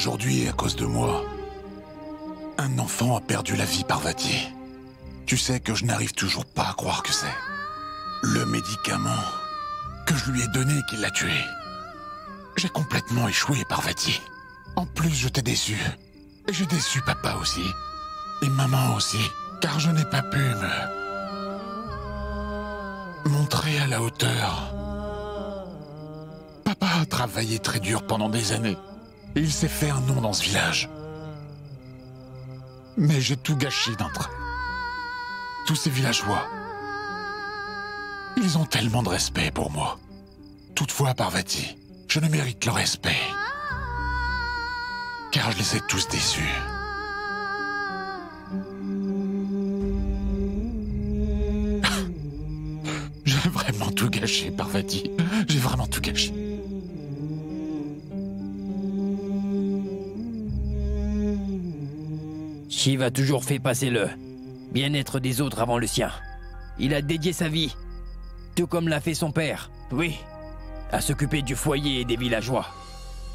Aujourd'hui, à cause de moi, un enfant a perdu la vie, Parvati. Tu sais que je n'arrive toujours pas à croire que c'est le médicament que je lui ai donné qui l'a tué. J'ai complètement échoué, Parvati. En plus, je t'ai déçu. Et j'ai déçu papa aussi. Et maman aussi. Car je n'ai pas pu me montrer à la hauteur. Papa a travaillé très dur pendant des années. Et il s'est fait un nom dans ce village. Mais j'ai tout gâché d'un trait. Tous ces villageois, ils ont tellement de respect pour moi. Toutefois, Parvati, je ne mérite le respect. Car je les ai tous déçus. J'ai vraiment tout gâché, Parvati. J'ai vraiment tout gâché. Shiv a toujours fait passer le bien-être des autres avant le sien. Il a dédié sa vie, tout comme l'a fait son père, oui, à s'occuper du foyer et des villageois.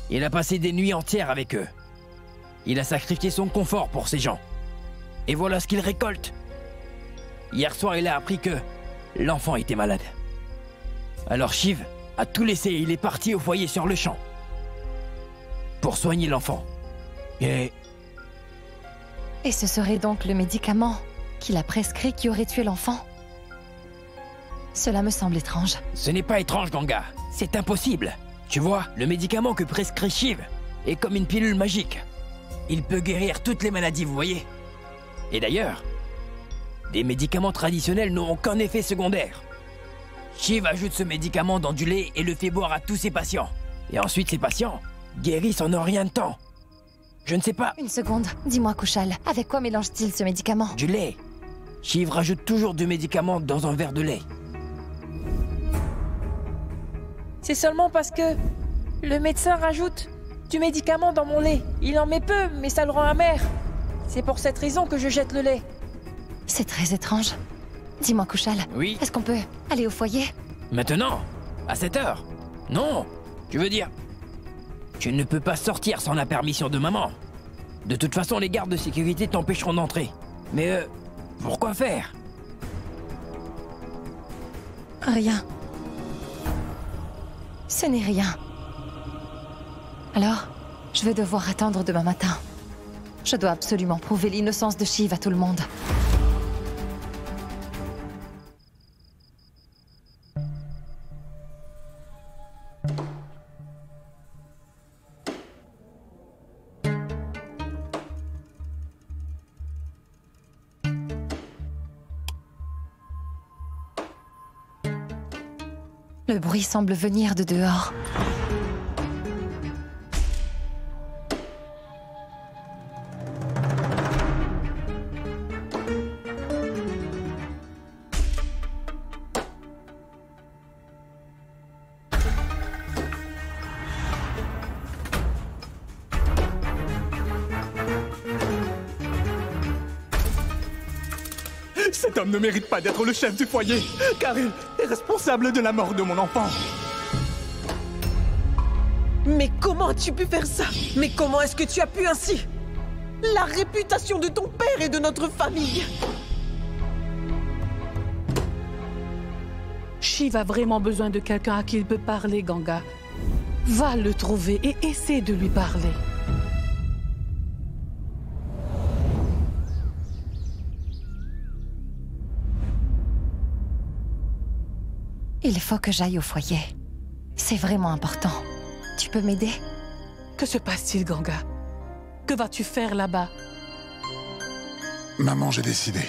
Il a passé des nuits entières avec eux. Il a sacrifié son confort pour ces gens. Et voilà ce qu'il récolte. Hier soir, il a appris que l'enfant était malade. Alors Shiv a tout laissé et il est parti au foyer sur le champ pour soigner l'enfant. Et ce serait donc le médicament qu'il a prescrit qui aurait tué l'enfant? Cela me semble étrange. Ce n'est pas étrange, Ganga. C'est impossible. Tu vois, le médicament que prescrit Shiv est comme une pilule magique. Il peut guérir toutes les maladies, vous voyez. Et d'ailleurs, des médicaments traditionnels n'ont aucun effet secondaire. Shiv ajoute ce médicament dans du lait et le fait boire à tous ses patients. Et ensuite, ces patients guérissent en un rien de temps. Je ne sais pas. Une seconde, dis-moi, Kushal, avec quoi mélange-t-il ce médicament? Du lait. Shiv rajoute toujours du médicament dans un verre de lait. C'est seulement parce que le médecin rajoute du médicament dans mon lait. Il en met peu, mais ça le rend amer. C'est pour cette raison que je jette le lait. C'est très étrange. Dis-moi, Kushal, Oui. est-ce qu'on peut aller au foyer? Maintenant? À cette heure? Non. Tu veux dire, tu ne peux pas sortir sans la permission de maman. De toute façon, les gardes de sécurité t'empêcheront d'entrer. Mais pourquoi faire? Rien. Ce n'est rien. Alors, je vais devoir attendre demain matin. Je dois absolument prouver l'innocence de Shiv à tout le monde. Le bruit semble venir de dehors. Cet homme ne mérite pas d'être le chef du foyer, car il est responsable de la mort de mon enfant. Mais comment as-tu pu faire ça? Mais comment est-ce que tu as pu ainsi? La réputation de ton père et de notre famille! Shiv a vraiment besoin de quelqu'un à qui il peut parler, Ganga. Va le trouver et essaie de lui parler. Il faut que j'aille au foyer. C'est vraiment important. Tu peux m'aider? Que se passe-t-il, Ganga? Que vas-tu faire là-bas? Maman, j'ai décidé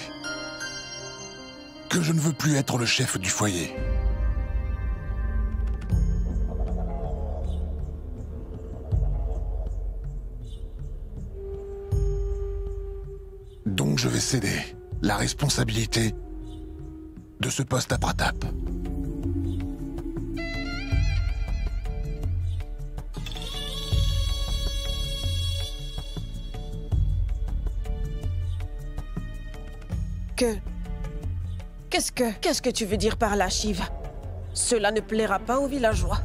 que je ne veux plus être le chef du foyer. Donc je vais céder la responsabilité de ce poste à Pratap. Qu'est-ce que tu veux dire par là, Shiv? Cela ne plaira pas aux villageois.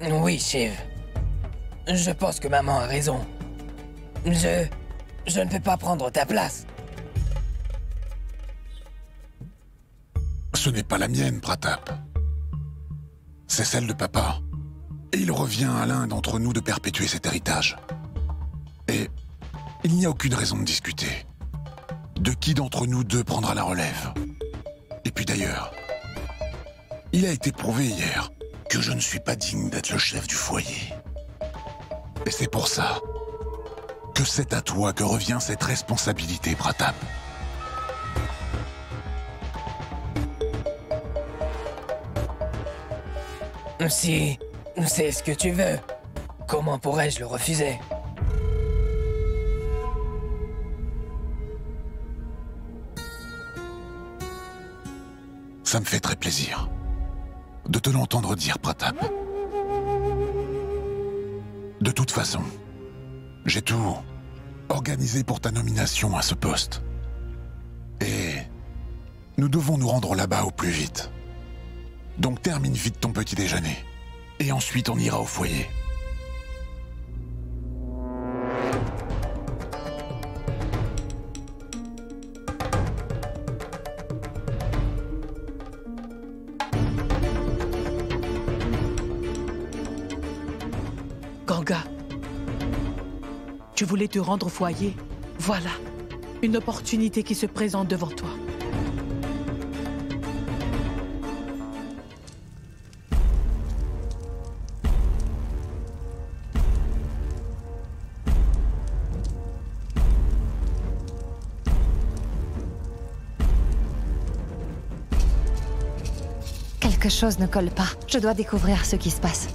Oui, Shiv. Je pense que maman a raison. Je ne peux pas prendre ta place. Ce n'est pas la mienne, Pratap. C'est celle de papa. Et il revient à l'un d'entre nous de perpétuer cet héritage. Et il n'y a aucune raison de discuter. De qui d'entre nous deux prendra la relève? Et puis d'ailleurs, il a été prouvé hier que je ne suis pas digne d'être le chef du foyer. Et c'est pour ça que c'est à toi que revient cette responsabilité, Pratap. Si c'est ce que tu veux, comment pourrais-je le refuser? Ça me fait très plaisir de te l'entendre dire, Pratap. De toute façon, j'ai tout organisé pour ta nomination à ce poste. Et nous devons nous rendre là-bas au plus vite. Donc termine vite ton petit déjeuner. Et ensuite on ira au foyer. Ganga, tu voulais te rendre au foyer. Voilà, une opportunité qui se présente devant toi. Quelque chose ne colle pas. Je dois découvrir ce qui se passe.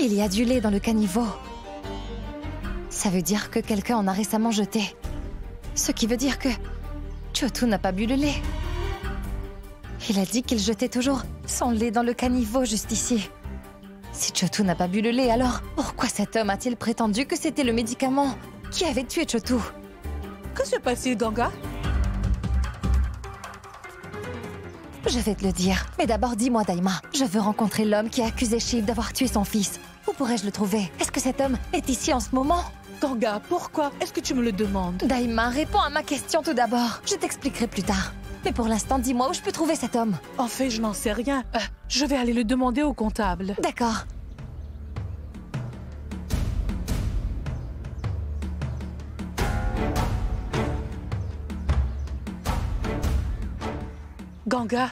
Il y a du lait dans le caniveau. Ça veut dire que quelqu'un en a récemment jeté. Ce qui veut dire que Chotu n'a pas bu le lait. Il a dit qu'il jetait toujours son lait dans le caniveau juste ici. Si Chotu n'a pas bu le lait, alors pourquoi cet homme a-t-il prétendu que c'était le médicament qui avait tué Chotu? Que se passe-t-il, Ganga? Je vais te le dire, mais d'abord dis-moi, Daima. Je veux rencontrer l'homme qui a accusé Shiv d'avoir tué son fils. Où pourrais-je le trouver? Est-ce que cet homme est ici en ce moment? Ganga, pourquoi est-ce que tu me le demandes? Daima, réponds à ma question tout d'abord. Je t'expliquerai plus tard. Mais pour l'instant, dis-moi où je peux trouver cet homme. En fait, je n'en sais rien. Je vais aller le demander au comptable. D'accord. Ganga,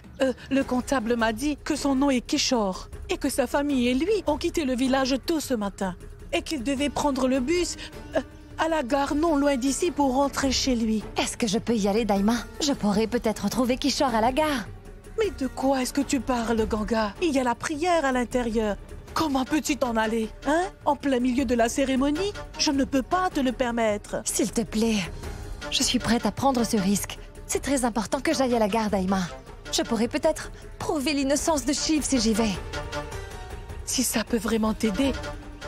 le comptable m'a dit que son nom est Kishore et que sa famille et lui ont quitté le village tôt ce matin et qu'il devait prendre le bus à la gare non loin d'ici pour rentrer chez lui. Est-ce que je peux y aller, Daima? Je pourrais peut-être trouver Kishore à la gare. Mais de quoi est-ce que tu parles, Ganga? Il y a la prière à l'intérieur. Comment peux-tu t'en aller, hein? En plein milieu de la cérémonie? Je ne peux pas te le permettre. S'il te plaît, je suis prête à prendre ce risque. C'est très important que j'aille à la gare, Daima. Je pourrais peut-être prouver l'innocence de Shiv si j'y vais. Si ça peut vraiment t'aider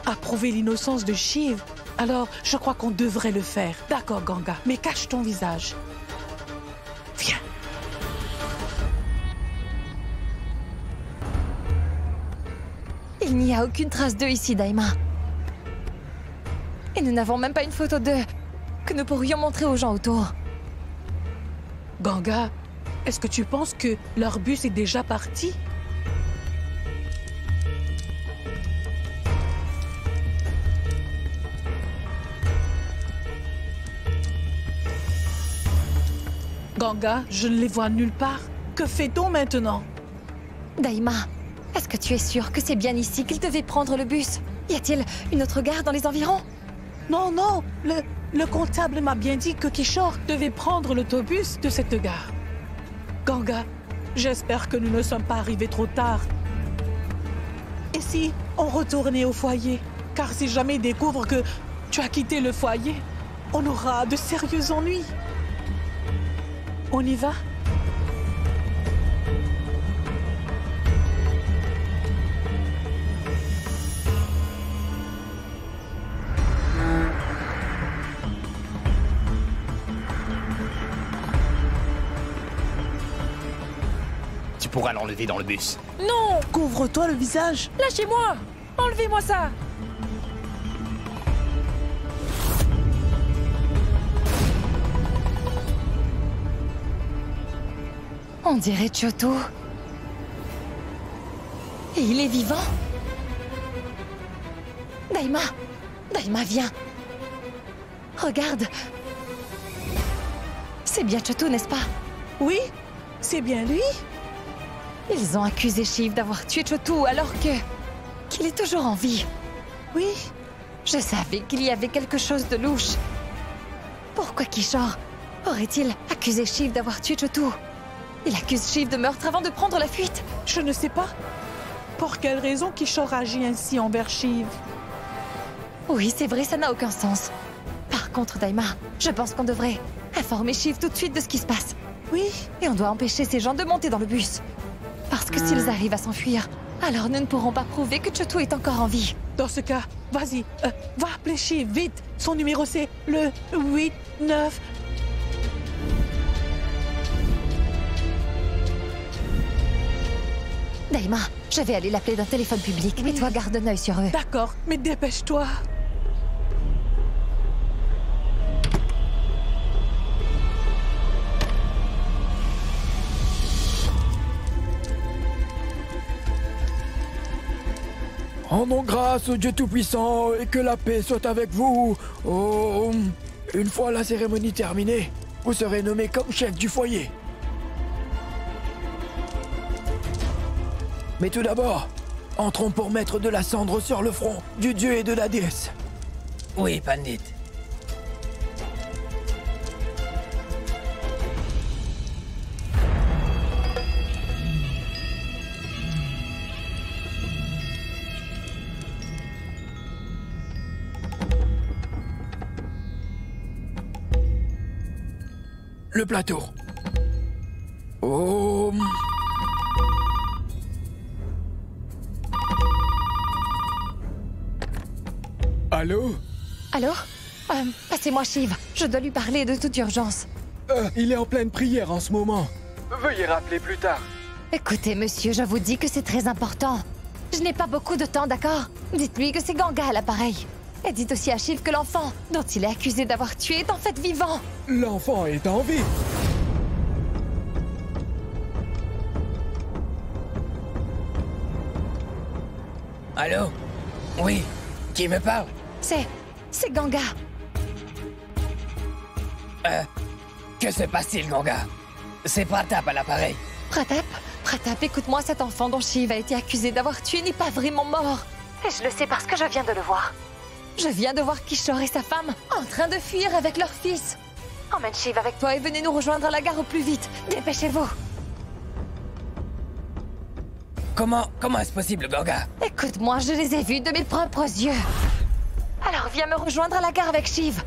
à prouver l'innocence de Shiv, alors je crois qu'on devrait le faire. D'accord, Ganga, mais cache ton visage. Viens. Il n'y a aucune trace d'eux ici, Daima. Et nous n'avons même pas une photo d'eux que nous pourrions montrer aux gens autour. Ganga, est-ce que tu penses que leur bus est déjà parti? Ganga, je ne les vois nulle part. Que fait-on maintenant? Daima, est-ce que tu es sûre que c'est bien ici qu'ils devaient prendre le bus? Y a-t-il une autre gare dans les environs? Non, non, le comptable m'a bien dit que Kishore devait prendre l'autobus de cette gare. Ganga, j'espère que nous ne sommes pas arrivés trop tard. Et si on retournait au foyer? Car si jamais ils découvrent que tu as quitté le foyer, on aura de sérieux ennuis. On y va? tu pourras l'enlever dans le bus. Non! Couvre-toi le visage. Lâchez-moi! Enlevez-moi ça! On dirait Choto. Et il est vivant. Daima! Daima, viens! Regarde! C'est bien Choto, n'est-ce pas? Oui, c'est bien lui. Ils ont accusé Shiv d'avoir tué Choto alors qu'il est toujours en vie. Oui, Je savais qu'il y avait quelque chose de louche. Pourquoi Kishore aurait-il accusé Shiv d'avoir tué Choto? Il accuse Shiv de meurtre avant de prendre la fuite. je ne sais pas. Pour quelle raison Kishore agit ainsi envers Shiv? Oui, c'est vrai, ça n'a aucun sens. Par contre, Daima, je pense qu'on devrait informer Shiv tout de suite de ce qui se passe. Oui, Et on doit empêcher ces gens de monter dans le bus. Parce que s'ils arrivent à s'enfuir, alors nous ne pourrons pas prouver que Choto est encore en vie. dans ce cas, vas-y, va appeler Shiv, vite. Son numéro c'est le 89. Daima, je vais aller l'appeler d'un téléphone public. Et toi, garde un œil sur eux. D'accord, mais dépêche-toi. Rendons grâce au Dieu Tout-Puissant et que la paix soit avec vous. Oh, une fois la cérémonie terminée, vous serez nommé comme chef du foyer. Mais tout d'abord, entrons pour mettre de la cendre sur le front du dieu et de la déesse. Oui, Pandit. Le plateau. Oh. Allô? Allô? Passez-moi Shiv. Je dois lui parler de toute urgence. Il est en pleine prière en ce moment. Veuillez rappeler plus tard. Écoutez, monsieur, je vous dis que c'est très important. Je n'ai pas beaucoup de temps, d'accord? Dites-lui que c'est Ganga à l'appareil. Et dites aussi à Shiv que l'enfant, dont il est accusé d'avoir tué, est en fait vivant. L'enfant est en vie. Allô? Oui, qui me parle? C'est Ganga. Que se passe-t-il, Ganga? C'est Pratap à l'appareil. Pratap, écoute-moi, cet enfant dont Shiv a été accusé d'avoir tué n'est pas vraiment mort. Et je le sais parce que je viens de le voir. Je viens de voir Kishore et sa femme en train de fuir avec leur fils. Emmène Shiv avec toi et venez nous rejoindre à la gare au plus vite. Dépêchez-vous. Comment est-ce possible, Ganga? Écoute-moi, je les ai vus de mes propres yeux. Alors viens me rejoindre à la gare avec Shiv.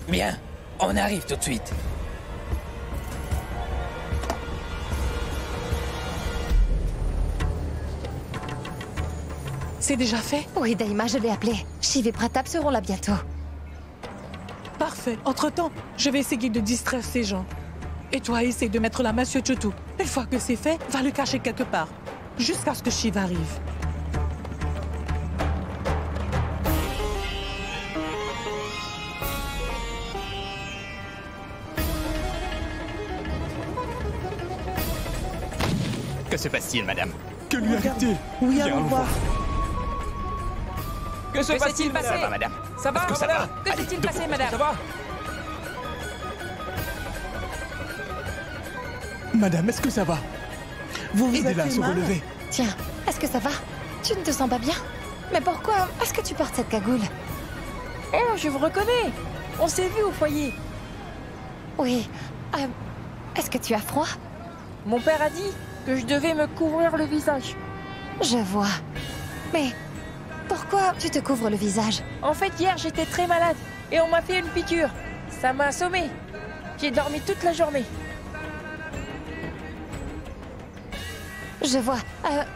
Bien, on arrive tout de suite. C'est déjà fait? Oui, Daima, je l'ai appelé. Shiv et Pratap seront là bientôt. Parfait. Entre-temps, je vais essayer de distraire ces gens. Et toi, essaie de mettre la main sur Choto. Une fois que c'est fait, va le cacher quelque part. Jusqu'à ce que Shiv arrive. Que se passe-t-il, madame? Que lui arrive-t-il? Oui, Viens, allons on voir. Que se passe-t-il, Ça va, passé? madame? Ça va, Est-ce que ça madame? va? Que s'est-il passé, madame? Ça va? Madame, est-ce que ça va? Vous vous Aidez-la à êtes se fait mal? relever. Tiens, est-ce que ça va? Tu ne te sens pas bien? Mais pourquoi est-ce que tu portes cette cagoule? Oh, je vous reconnais. On s'est vu au foyer. Oui. Est-ce que tu as froid? Mon père a dit que je devais me couvrir le visage. Je vois. Mais pourquoi tu te couvres le visage? En fait, hier, j'étais très malade et on m'a fait une piqûre. Ça m'a assommé. J'ai dormi toute la journée. Je vois.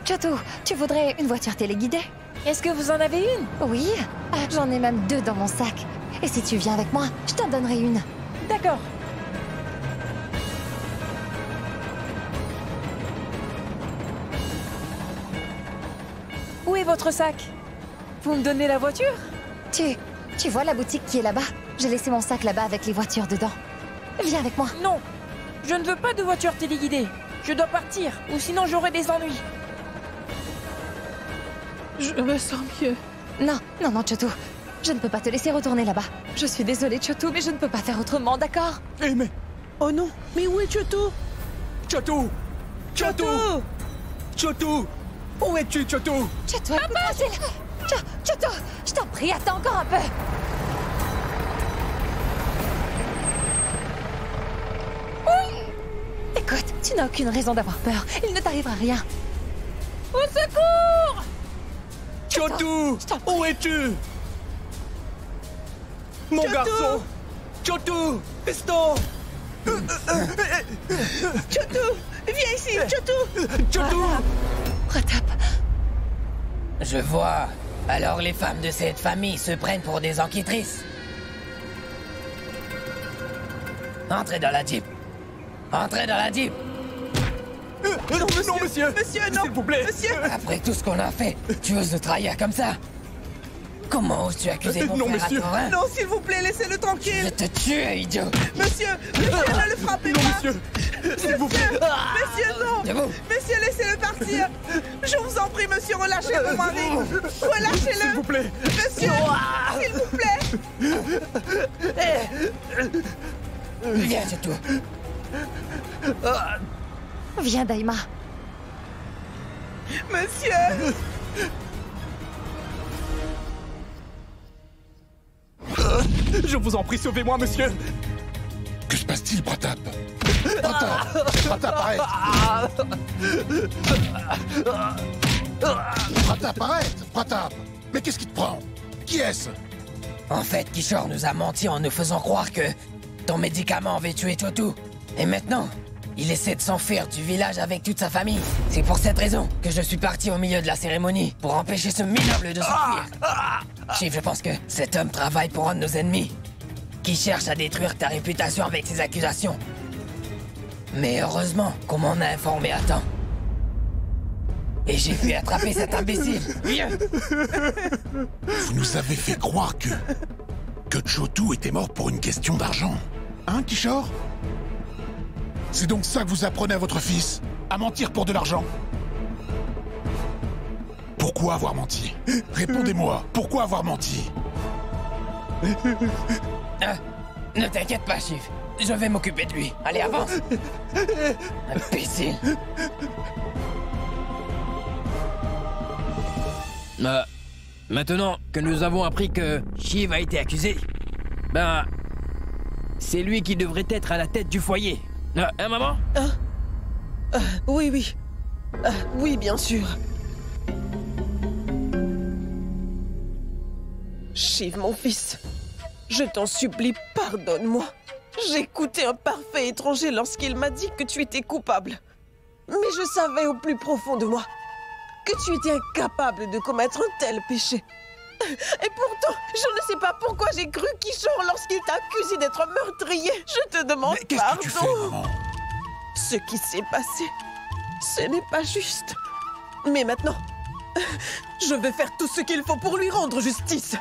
Choto, tu voudrais une voiture téléguidée? Est-ce que vous en avez une? Oui. J'en ai même 2 dans mon sac. Et si tu viens avec moi, je t'en donnerai une. D'accord. votre sac? Vous me donnez la voiture? Tu vois la boutique qui est là-bas? J'ai laissé mon sac là-bas avec les voitures dedans. Viens avec moi. Non, je ne veux pas de voiture téléguidée. Je dois partir, ou sinon j'aurai des ennuis. Je me sens mieux. Non, non, non, Chotou. Je ne peux pas te laisser retourner là-bas. Je suis désolée, Chotou, mais je ne peux pas faire autrement, d'accord? Eh mais... Oh non, mais où est Chotou? Chotou! Chotou! Chotou! Où es-tu, Chotou? Chotou, écoute-moi, Chotou, je t'en prie, attends encore un peu. Écoute, tu n'as aucune raison d'avoir peur. Il ne t'arrivera rien. Au secours! Chotou! Où es-tu? Mon garçon! Chotou! Piston! Chotou! Viens ici, Chotou! Chotou! Pratap, Je vois. Alors les femmes de cette famille se prennent pour des enquêtrices. Entrez dans la Jeep. Entrez dans la Jeep. Non, monsieur! Monsieur, non! S'il vous plaît! Monsieur! Après tout ce qu'on a fait, tu oses nous trahir comme ça? Comment oses-tu accuser mon Non, frère monsieur. à tort, hein? Non, s'il vous plaît, laissez-le Je tranquille! vais te tuer, idiot! Monsieur! Monsieur, ne le frappez Non, pas! monsieur! S'il vous plaît! Monsieur, non! Debout. Monsieur, laissez-le partir! Je vous en prie, monsieur, relâchez mon mari! S'il Relâchez-le! vous plaît! Monsieur! S'il vous plaît! Viens, c'est tout. viens, Daima. Monsieur! Je vous en prie, sauvez-moi, monsieur! Que se passe-t-il, Pratap? Pratap, arrête! Pratap, arrête! Pratap! Mais qu'est-ce qui te prend? Qui est-ce? En fait, Kishore nous a menti en nous faisant croire que ton médicament avait tué Chotou. Et maintenant, il essaie de s'enfuir du village avec toute sa famille. C'est pour cette raison que je suis parti au milieu de la cérémonie, pour empêcher ce minable de s'enfuir. Chief, je pense que cet homme travaille pour un de nos ennemis, qui cherche à détruire ta réputation avec ses accusations. Mais heureusement qu'on m'en a informé à temps. Et j'ai pu attraper cet imbécile. Viens! Vous nous avez fait croire que Chotou était mort pour une question d'argent. Hein, Kishore? C'est donc ça que vous apprenez à votre fils? À mentir pour de l'argent? Pourquoi avoir menti? Répondez-moi, pourquoi avoir menti? Ne t'inquiète pas, Chief. Je vais m'occuper de lui. Allez, avance! Imbécile! Maintenant que nous avons appris que Shiv a été accusé, ben, c'est lui qui devrait être à la tête du foyer. Hein, maman? Oui, oui. Oui, bien sûr. Shiv, mon fils, je t'en supplie, pardonne-moi. J'ai écouté un parfait étranger lorsqu'il m'a dit que tu étais coupable. Mais je savais au plus profond de moi que tu étais incapable de commettre un tel péché. Et pourtant, je ne sais pas pourquoi j'ai cru Kishore lorsqu'il t'a accusé d'être un meurtrier. Je te demande Mais qu'est-ce pardon. que tu fais, maman? Ce qui s'est passé, ce n'est pas juste. Mais maintenant, je vais faire tout ce qu'il faut pour lui rendre justice.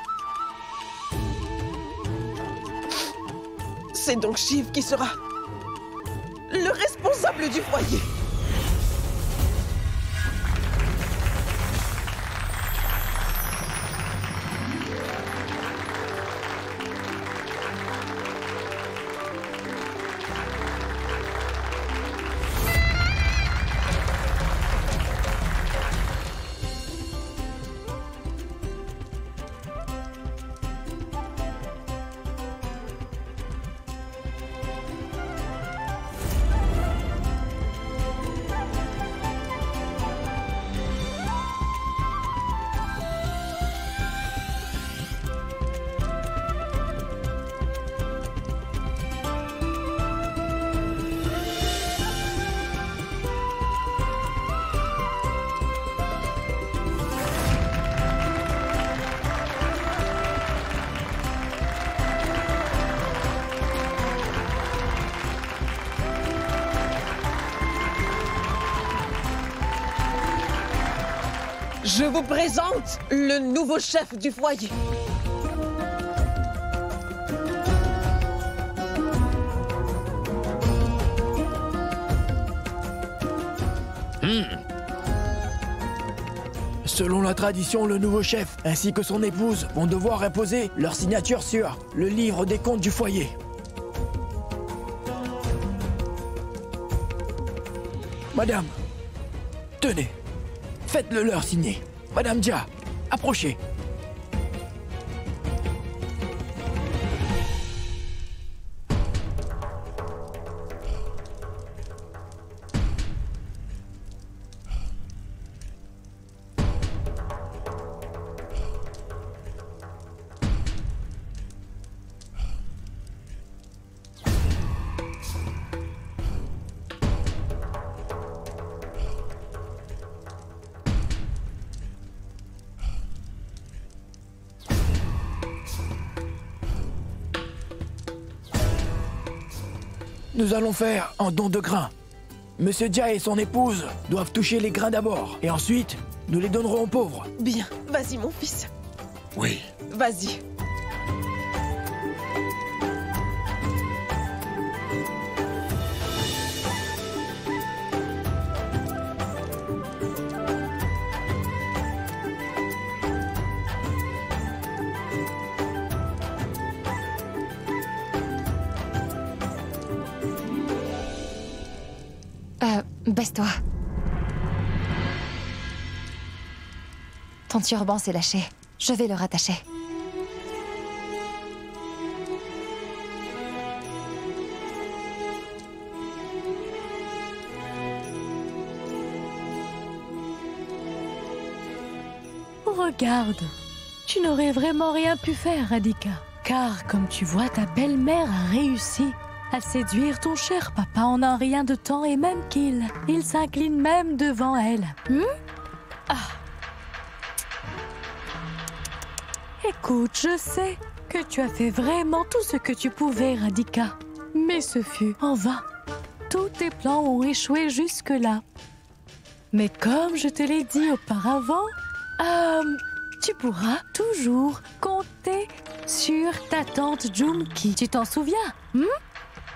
C'est donc Shiv qui sera le responsable du foyer. Je vous présente le nouveau chef du foyer. Selon la tradition, le nouveau chef ainsi que son épouse vont devoir imposer leur signature sur le livre des comptes du foyer. Madame, tenez, faites-le leur signer. Madame Jia, approchez. Nous allons faire un don de grains. Monsieur Jia et son épouse doivent toucher les grains d'abord. Et ensuite, nous les donnerons aux pauvres. Bien, vas-y mon fils. Oui. Vas-y. Baisse-toi. Ton turban s'est lâché. Je vais le rattacher. Regarde, tu n'aurais vraiment rien pu faire, Radhika. Car, comme tu vois, ta belle-mère a réussi à séduire ton cher papa en un rien de temps et même qu'il s'incline même devant elle. Écoute, je sais que tu as fait vraiment tout ce que tu pouvais, Radhika. Mais ce fut en vain. Tous tes plans ont échoué jusque-là. Mais comme je te l'ai dit auparavant, tu pourras toujours compter sur ta tante Junki. Tu t'en souviens?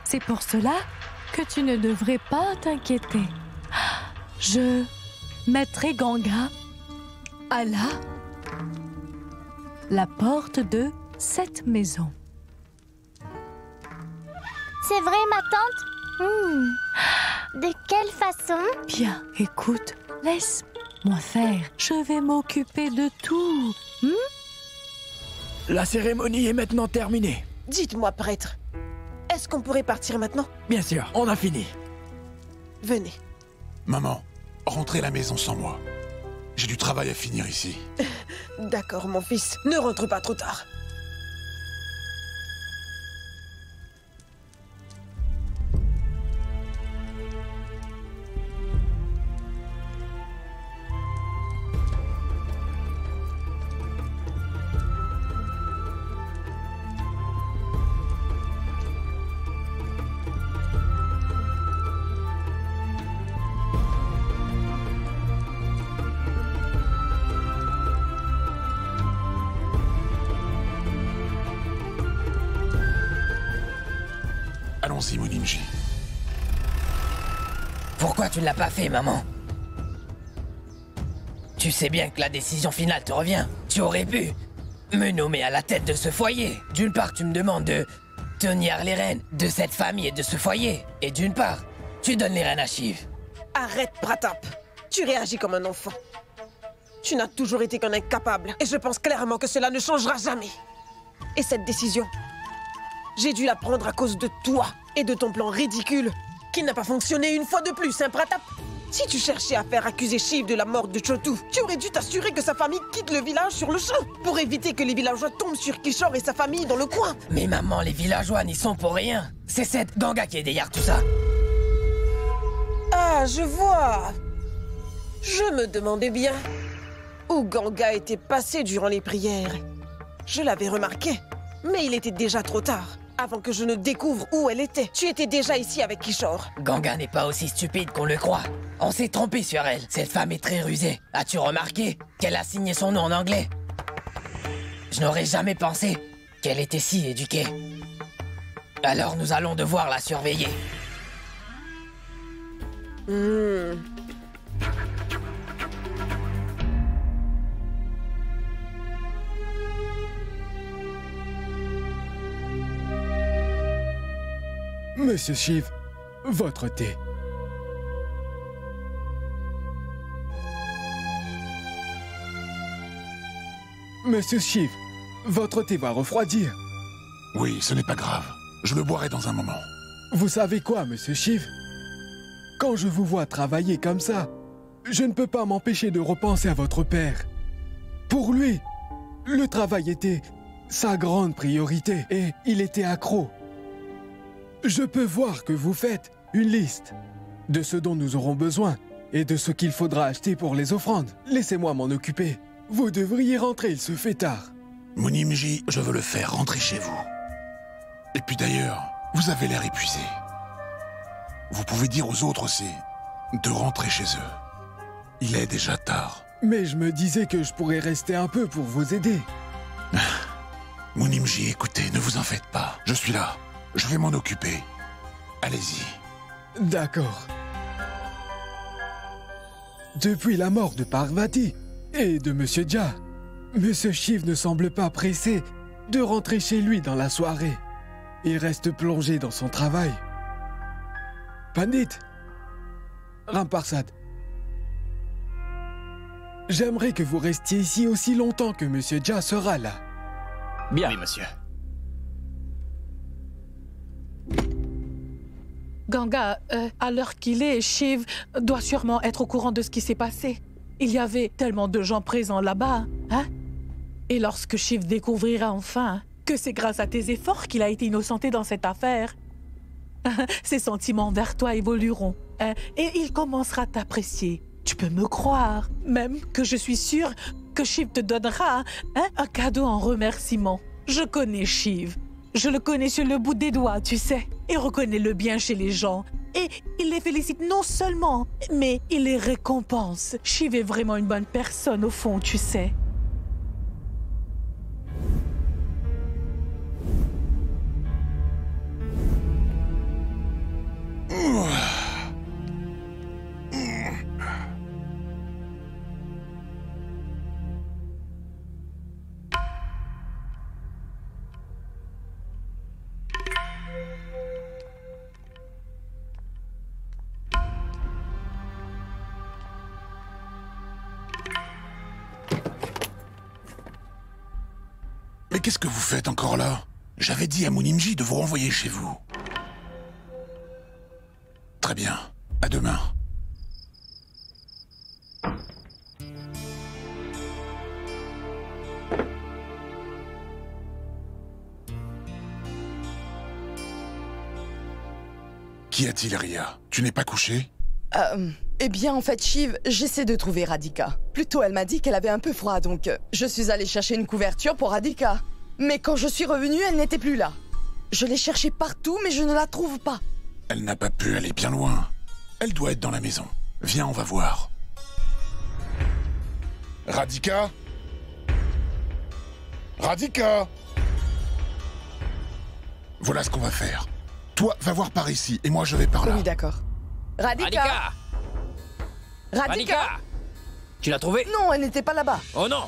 C'est pour cela que tu ne devrais pas t'inquiéter. Je mettrai Ganga à la porte de cette maison. C'est vrai, ma tante? De quelle façon? Bien, écoute, laisse-moi faire. Je vais m'occuper de tout. La cérémonie est maintenant terminée. Dites-moi, prêtre, est-ce qu'on pourrait partir maintenant? Bien sûr, on a fini. Venez. Maman, rentrez à la maison sans moi. J'ai du travail à finir ici. D'accord, mon fils. Ne rentre pas trop tard. Allons-y, Moninji. Pourquoi tu ne l'as pas fait, maman? Tu sais bien que la décision finale te revient. Tu aurais pu me nommer à la tête de ce foyer. D'une part, tu me demandes de tenir les rênes de cette famille et de ce foyer. Et d'une part, tu donnes les rênes à Shiv. Arrête, Pratap. Tu réagis comme un enfant. Tu n'as toujours été qu'un incapable. Et je pense clairement que cela ne changera jamais. Et cette décision, j'ai dû la prendre à cause de toi et de ton plan ridicule qui n'a pas fonctionné une fois de plus, hein, Pratap? Si tu cherchais à faire accuser Shiv de la mort de Chotu, tu aurais dû t'assurer que sa famille quitte le village sur le champ pour éviter que les villageois tombent sur Kishore et sa famille dans le coin. Mais maman, les villageois n'y sont pour rien. C'est cette Ganga qui est derrière tout ça. Ah, je vois. Je me demandais bien où Ganga était passé durant les prières. Je l'avais remarqué, mais il était déjà trop tard. avant que je ne découvre où elle était. Tu étais déjà ici avec Kishore. Ganga n'est pas aussi stupide qu'on le croit. On s'est trompé sur elle. Cette femme est très rusée. As-tu remarqué qu'elle a signé son nom en anglais? Je n'aurais jamais pensé qu'elle était si éduquée. Alors nous allons devoir la surveiller. Monsieur Shiv, votre thé. Monsieur Shiv, votre thé va refroidir. Oui, ce n'est pas grave. Je le boirai dans un moment. Vous savez quoi, Monsieur Shiv? Quand je vous vois travailler comme ça, je ne peux pas m'empêcher de repenser à votre père. Pour lui, le travail était sa grande priorité et il était accro. Je peux voir que vous faites une liste de ce dont nous aurons besoin et de ce qu'il faudra acheter pour les offrandes. Laissez-moi m'en occuper. Vous devriez rentrer, il se fait tard. Munimji, je veux le faire rentrer chez vous. Et puis d'ailleurs, vous avez l'air épuisé. Vous pouvez dire aux autres aussi de rentrer chez eux. Il est déjà tard. Mais je me disais que je pourrais rester un peu pour vous aider. Munimji, écoutez, ne vous en faites pas. Je suis là. Je vais m'en occuper. Allez-y. D'accord. Depuis la mort de Parvati et de Monsieur Jha, Monsieur Shiv ne semble pas pressé de rentrer chez lui dans la soirée. Il reste plongé dans son travail. Pandit, Ramparsad, j'aimerais que vous restiez ici aussi longtemps que Monsieur Jha sera là. Bien. Oui, monsieur. Ganga, à l'heure qu'il est, Shiv doit sûrement être au courant de ce qui s'est passé. Il y avait tellement de gens présents là-bas, hein? Et lorsque Shiv découvrira enfin que c'est grâce à tes efforts qu'il a été innocenté dans cette affaire, ses sentiments envers toi évolueront, hein? Et il commencera à t'apprécier. Tu peux me croire, même que je suis sûre que Shiv te donnera un cadeau en remerciement. Je connais Shiv. Je le connais sur le bout des doigts, tu sais. Il reconnaît le bien chez les gens. Et il les félicite non seulement, mais il les récompense. Shiv est vraiment une bonne personne au fond, tu sais. Mais qu'est-ce que vous faites encore là? J'avais dit à Munimji de vous renvoyer chez vous. Très bien. À demain. Qu'y a-t-il, Ria? Tu n'es pas couché? Eh bien, en fait, Shiv, j'essaie de trouver Radhika. Plutôt, elle m'a dit qu'elle avait un peu froid, donc je suis allée chercher une couverture pour Radhika. Mais quand je suis revenue, elle n'était plus là. Je l'ai cherchée partout, mais je ne la trouve pas. Elle n'a pas pu aller bien loin. Elle doit être dans la maison. Viens, on va voir. Radhika? Radhika? Voilà ce qu'on va faire. Toi, va voir par ici, et moi je vais par là. Oui, d'accord. Radhika! Radhika! Tu l'as trouvée? Non, elle n'était pas là-bas. Oh non!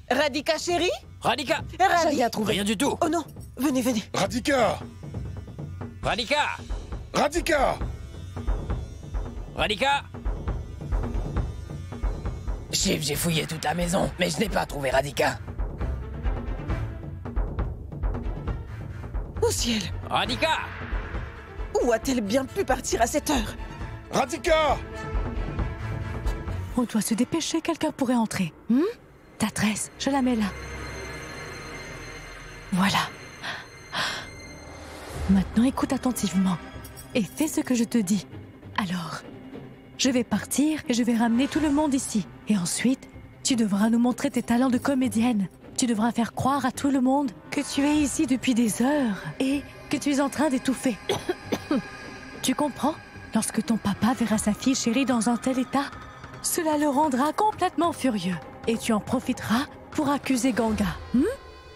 Radhika, chérie? Radhika! J'ai rien trouvé. Rien du tout! Oh non, venez, venez. Radhika! Radhika! Radhika! Radhika! Shiv, j'ai fouillé toute la maison, mais je n'ai pas trouvé Radhika. Au ciel! Radhika! Où a-t-elle bien pu partir à cette heure? Radhika! On doit se dépêcher, quelqu'un pourrait entrer. Ta tresse, je la mets là. Voilà. Maintenant, écoute attentivement et fais ce que je te dis. Alors, je vais partir et je vais ramener tout le monde ici. Et ensuite, tu devras nous montrer tes talents de comédienne. Tu devras faire croire à tout le monde que tu es ici depuis des heures. Et que tu es en train d'étouffer. Tu comprends? Lorsque ton papa verra sa fille chérie dans un tel état, cela le rendra complètement furieux. Et tu en profiteras pour accuser Ganga.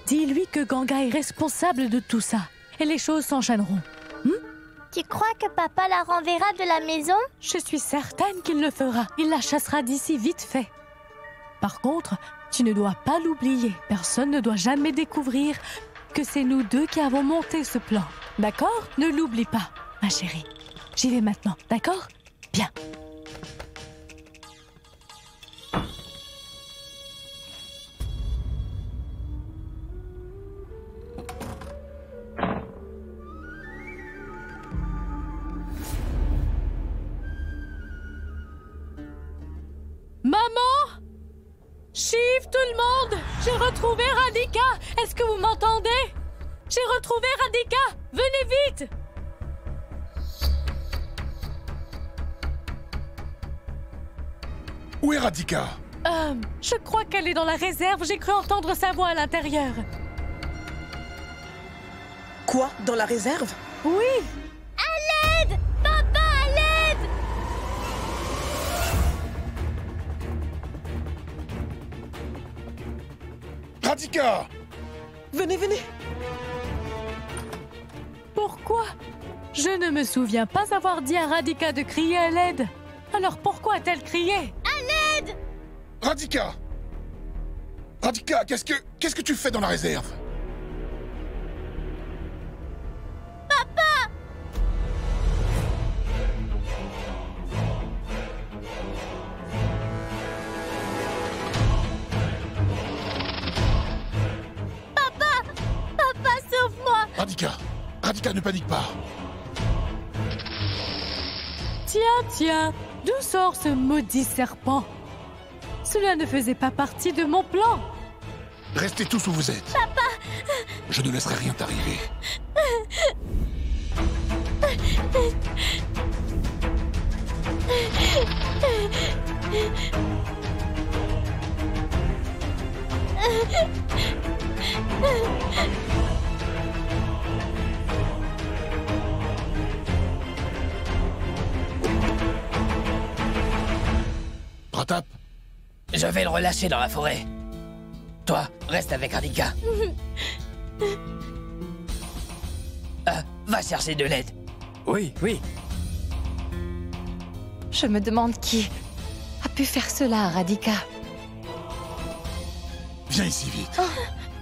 Dis-lui que Ganga est responsable de tout ça. Et les choses s'enchaîneront. Tu crois que papa la renverra de la maison? Je suis certaine qu'il le fera. Il la chassera d'ici vite fait. Par contre, tu ne dois pas l'oublier. Personne ne doit jamais découvrir que c'est nous deux qui avons monté ce plan. D'accord? Ne l'oublie pas, ma chérie. J'y vais maintenant, d'accord? Bien. Maman! Shiv, tout le monde! J'ai retrouvé Radhika! Est-ce que vous m'entendez? J'ai retrouvé Radhika! Venez vite! Où est Radhika? Je crois qu'elle est dans la réserve. J'ai cru entendre sa voix à l'intérieur. Quoi? Dans la réserve? Oui! À l'aide! Papa, à l'aide! Radhika! Venez, venez! Pourquoi? Je ne me souviens pas avoir dit à Radhika de crier à l'aide. Alors pourquoi a-t-elle crié? À l'aide! Radhika! Radhika, qu'est-ce que tu fais dans la réserve? Papa! Papa! Papa, sauve-moi! Radhika, ne panique pas. Tiens, d'où sort ce maudit serpent? Cela ne faisait pas partie de mon plan. Restez tous où vous êtes. Papa! Je ne laisserai rien t'arriver. Pratap? Je vais le relâcher dans la forêt. Toi, reste avec Radhika. Va chercher de l'aide. Oui. Je me demande qui a pu faire cela à Radhika. Viens ici, vite.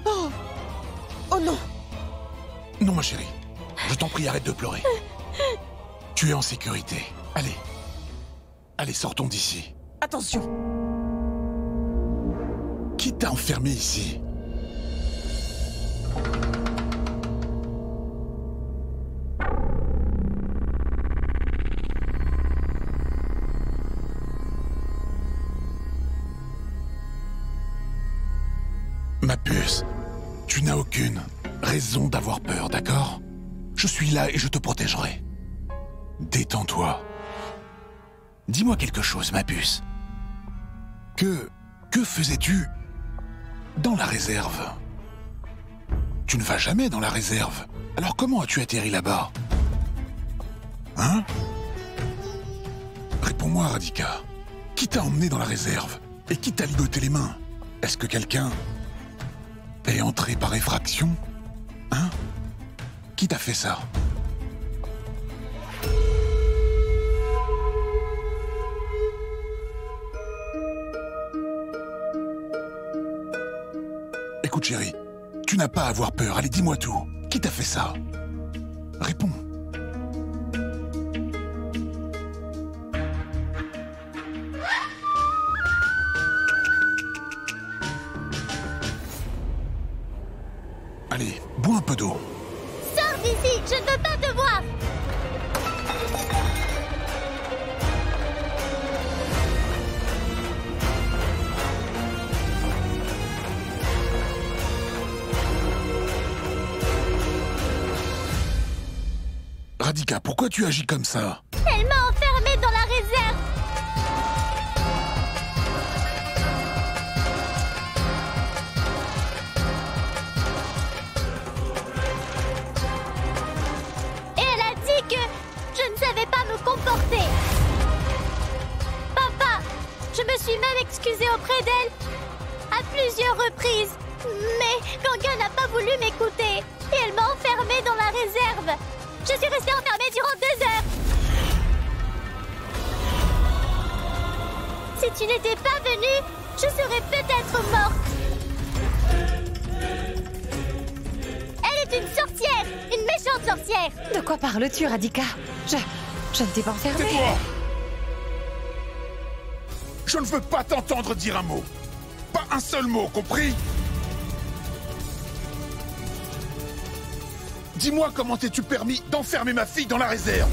Oh non! Non, ma chérie. Je t'en prie, arrête de pleurer. Tu es en sécurité. Allez, sortons d'ici. Attention! Qui t'a enfermé ici? Ma puce, tu n'as aucune raison d'avoir peur, d'accord? Je suis là et je te protégerai. Détends-toi. Dis-moi quelque chose, ma puce. Que faisais-tu dans la réserve? Tu ne vas jamais dans la réserve. Alors comment as-tu atterri là-bas? Hein? Réponds-moi, Radhika. Qui t'a emmené dans la réserve? Et qui t'a ligoté les mains? Est-ce que quelqu'un est entré par effraction? Hein? Qui t'a fait ça? Écoute, chérie, tu n'as pas à avoir peur. Allez, dis-moi tout. Qui t'a fait ça? Réponds. Allez, bois un peu d'eau. Sors d'ici! Je ne veux pas te voir! Radhika, pourquoi tu agis comme ça? Elle m'a enfermée dans la réserve! suis même excusée auprès d'elle à plusieurs reprises. Mais Ganga n'a pas voulu m'écouter et elle m'a enfermée dans la réserve. Je suis restée enfermée durant 2 heures. Si tu n'étais pas venue, je serais peut-être morte. Elle est une sorcière, une méchante sorcière. De quoi parles-tu, Radhika? Je ne t'ai pas enfermée. Tais-toi! Je ne veux pas t'entendre dire un mot. Pas un seul mot, compris? Dis-moi comment t'es-tu permis d'enfermer ma fille dans la réserve?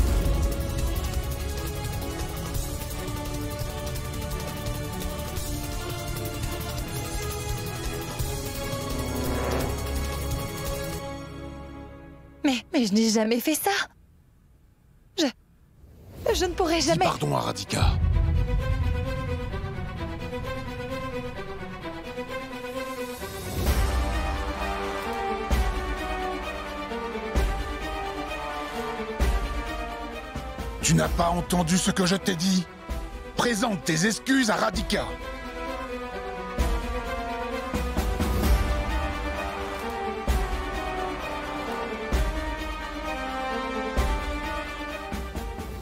Mais je n'ai jamais fait ça. Je ne pourrai jamais... Dis pardon à Radhika. Tu n'as pas entendu ce que je t'ai dit? Présente tes excuses à Radhika.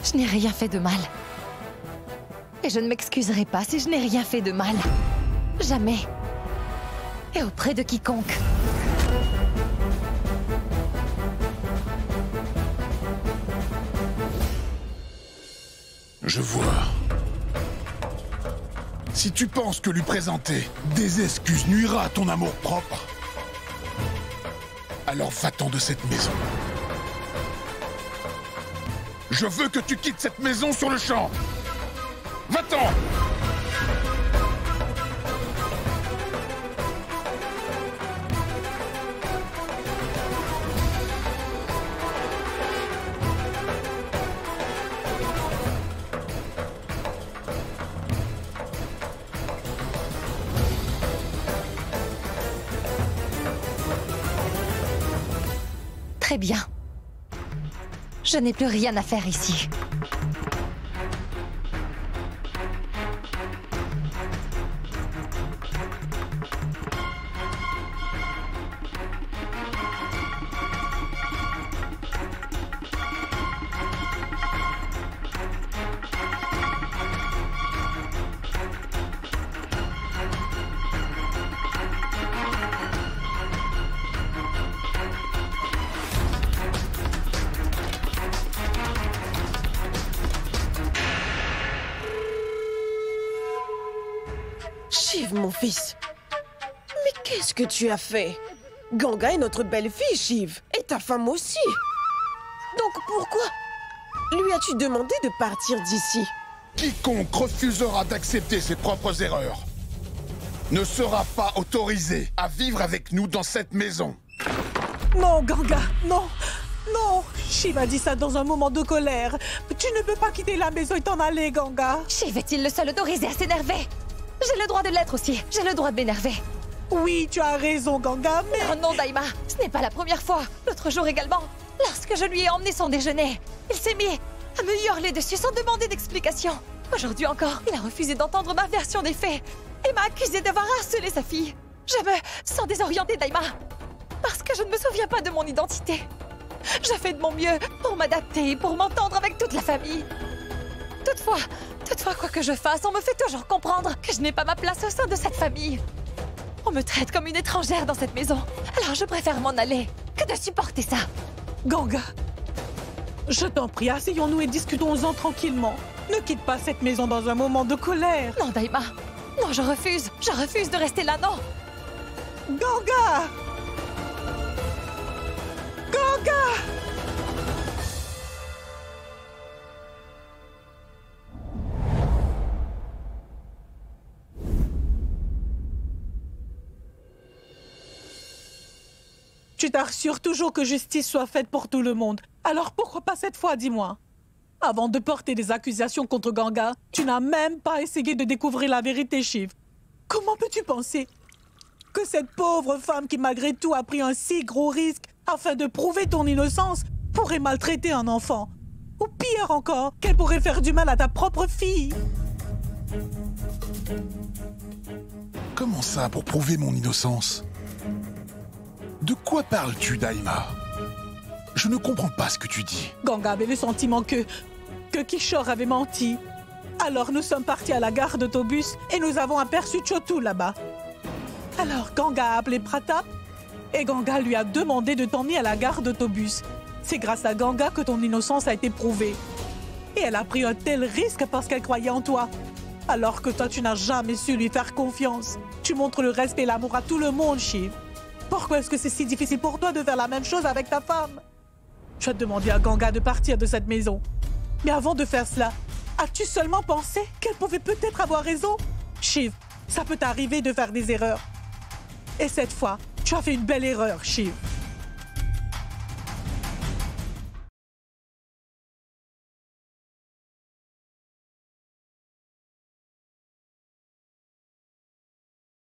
Je n'ai rien fait de mal. Et je ne m'excuserai pas si je n'ai rien fait de mal. Jamais. Et auprès de quiconque. Je vois. Si tu penses que lui présenter des excuses nuira à ton amour-propre, alors va-t'en de cette maison. Je veux que tu quittes cette maison sur le champ. Va-t'en! Très bien. Je n'ai plus rien à faire ici. Shiv, mon fils. Mais qu'est-ce que tu as fait? Ganga est notre belle-fille, Shiv. Et ta femme aussi. Donc pourquoi lui as-tu demandé de partir d'ici? Quiconque refusera d'accepter ses propres erreurs ne sera pas autorisé à vivre avec nous dans cette maison. Non, Ganga, non. Non, Shiv a dit ça dans un moment de colère. Tu ne peux pas quitter la maison et t'en aller, Ganga. Shiv est-il le seul autorisé à s'énerver? J'ai le droit de l'être aussi. J'ai le droit de m'énerver. Oui, tu as raison, Ganga, mais... Oh non, Daima, ce n'est pas la première fois. L'autre jour également, lorsque je lui ai emmené son déjeuner, il s'est mis à me hurler dessus sans demander d'explication. Aujourd'hui encore, il a refusé d'entendre ma version des faits et m'a accusé d'avoir harcelé sa fille. Je me sens désorientée, Daima, parce que je ne me souviens pas de mon identité. Je fais de mon mieux pour m'adapter, pour m'entendre avec toute la famille. Toutefois, quoi que je fasse, on me fait toujours comprendre que je n'ai pas ma place au sein de cette famille. On me traite comme une étrangère dans cette maison. Alors je préfère m'en aller que de supporter ça. Ganga, je t'en prie, asseyons-nous et discutons-en tranquillement. Ne quitte pas cette maison dans un moment de colère. Non, Daima. Non, je refuse. Je refuse de rester là, non. Ganga! Ganga! Tu t'assures toujours que justice soit faite pour tout le monde. Alors pourquoi pas cette fois, dis-moi? Avant de porter des accusations contre Ganga, tu n'as même pas essayé de découvrir la vérité, Shiv. Comment peux-tu penser que cette pauvre femme qui malgré tout a pris un si gros risque afin de prouver ton innocence pourrait maltraiter un enfant? Ou pire encore, qu'elle pourrait faire du mal à ta propre fille? Comment ça, pour prouver mon innocence? De quoi parles-tu, Daima? Je ne comprends pas ce que tu dis. Ganga avait le sentiment que Kishore avait menti. Alors nous sommes partis à la gare d'autobus et nous avons aperçu Chotu là-bas. Alors Ganga a appelé Pratap et Ganga lui a demandé de t'emmener à la gare d'autobus. C'est grâce à Ganga que ton innocence a été prouvée. Et elle a pris un tel risque parce qu'elle croyait en toi. Alors que toi, tu n'as jamais su lui faire confiance. Tu montres le respect et l'amour à tout le monde, Shiv. Pourquoi est-ce que c'est si difficile pour toi de faire la même chose avec ta femme? Tu as demandé à Ganga de partir de cette maison. Mais avant de faire cela, as-tu seulement pensé qu'elle pouvait peut-être avoir raison? Shiv, ça peut t'arriver de faire des erreurs. Et cette fois, tu as fait une belle erreur, Shiv.